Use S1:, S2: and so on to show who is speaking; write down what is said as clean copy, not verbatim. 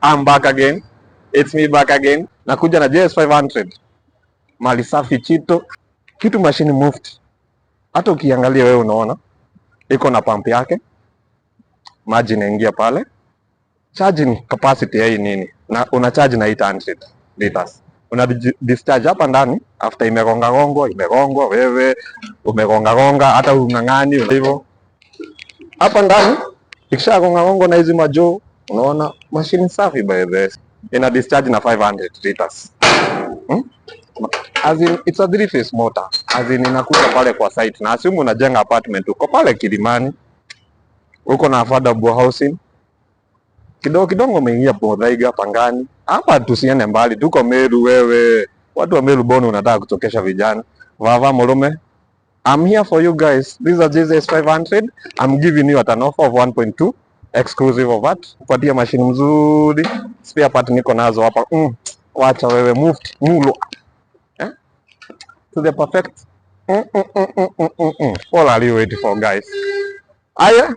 S1: I'm back again. It's me back again. Nakuja na JS500. Mali safi chito. Kitu machine moved. Hata ukiangalia wewe unaona iko na pump yake. Maji inaingia pale. Charging capacity ya hii nini? Na una charge na 800 liters. Una discharge hapa ndani after imegongwa wewe umegonga hata ungangani hivyo. Hapa ndani ikishagonga na hizi majoo, unaona machine safi by the way. Ina discharge na 500 liters. As in, it's a 3-phase motor. As in, inakuja pale kwa site. Na assume unajenga apartment uko pale Kilimani. Uko na affordable housing. Kidogo umeingia Muthaiga Pangani. Hapa tusiende mbali, tuko Meru wewe. Watu wa Meru Bono unataka kutokesha vijana. Vava Molume. I'm here for you guys. This is a JS500. I'm giving you at an offer of 1.2 exclusive of that. Kupatia machine mzuri. Spare part niko nazo hapa. Wacha wewe mulo. To the perfect. What are you waiting for, guys? Aya,